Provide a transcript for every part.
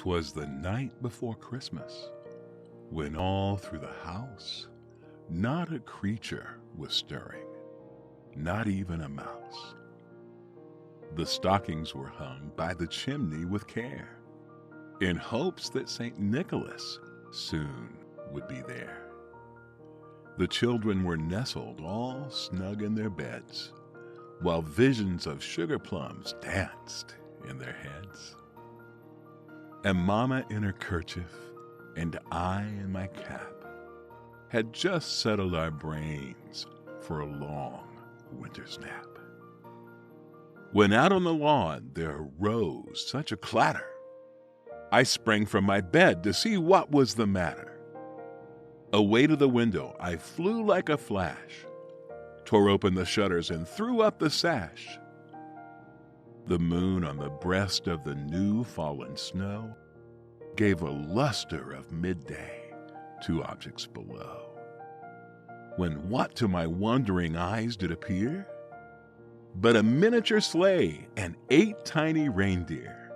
'Twas the night before Christmas, when all through the house not a creature was stirring, not even a mouse. The stockings were hung by the chimney with care, in hopes that St. Nicolas soon would be there. The children were nestled all snug in their beds, while visions of sugar plums danced in their heads. And Mama in her kerchief, and I in my cap, had just settled our brains for a long winter's nap. When out on the lawn there arose such a clatter, I sprang from my bed to see what was the matter. Away to the window I flew like a flash, tore open the shutters and threw up the sash. The moon on the breast of the new fallen snow gave a luster of midday to objects below. When what to my wondering eyes did appear? But a miniature sleigh and 8 tiny reindeer.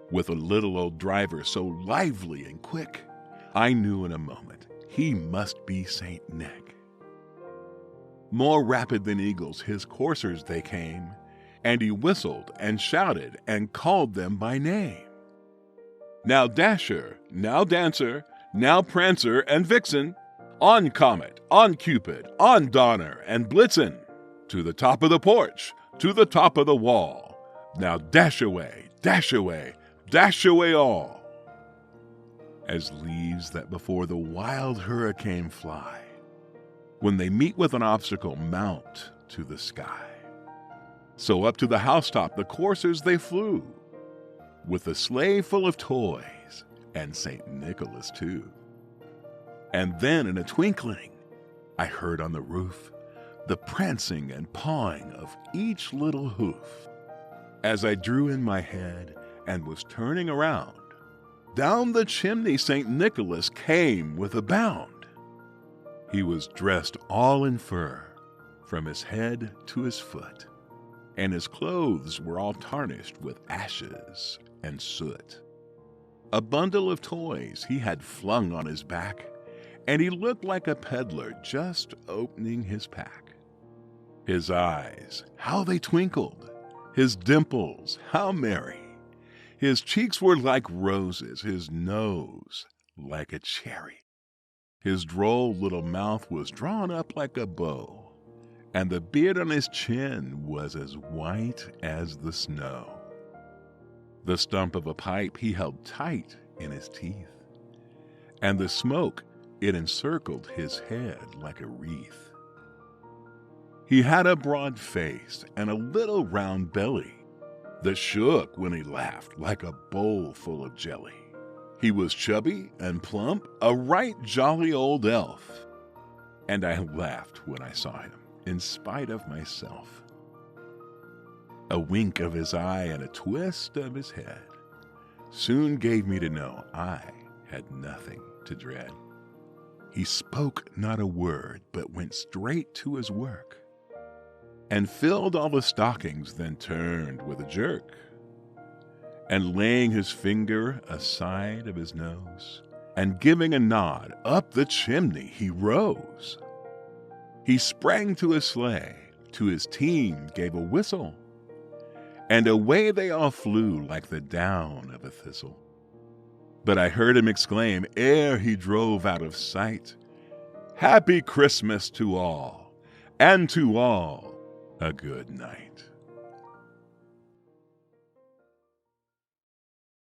With a little old driver so lively and quick, I knew in a moment he must be Saint Nick. More rapid than eagles his coursers they came, and he whistled and shouted and called them by name. Now Dasher, now Dancer, now Prancer and Vixen, on Comet, on Cupid, on Donner and Blitzen, to the top of the porch, to the top of the wall. Now dash away, dash away, dash away all. As leaves that before the wild hurricane fly, when they meet with an obstacle, mount to the sky. So up to the housetop the coursers they flew, with the sleigh full of toys, and St. Nicholas too. And then in a twinkling, I heard on the roof the prancing and pawing of each little hoof. As I drew in my head and was turning around, down the chimney St. Nicholas came with a bound. He was dressed all in fur, from his head to his foot, and his clothes were all tarnished with ashes and soot. A bundle of toys he had flung on his back, and he looked like a peddler just opening his pack. His eyes, how they twinkled! His dimples, how merry! His cheeks were like roses, his nose like a cherry. His droll little mouth was drawn up like a bow, and the beard on his chin was as white as the snow. The stump of a pipe he held tight in his teeth, and the smoke, it encircled his head like a wreath. He had a broad face and a little round belly that shook when he laughed like a bowl full of jelly. He was chubby and plump, a right jolly old elf, and I laughed when I saw him, in spite of myself. A wink of his eye and a twist of his head soon gave me to know I had nothing to dread. He spoke not a word, but went straight to his work, and filled all the stockings, then turned with a jerk, and laying his finger aside of his nose, and giving a nod, up the chimney he rose. He sprang to his sleigh, to his team gave a whistle, and away they all flew like the down of a thistle. But I heard him exclaim, ere he drove out of sight, "Happy Christmas to all, and to all a good night."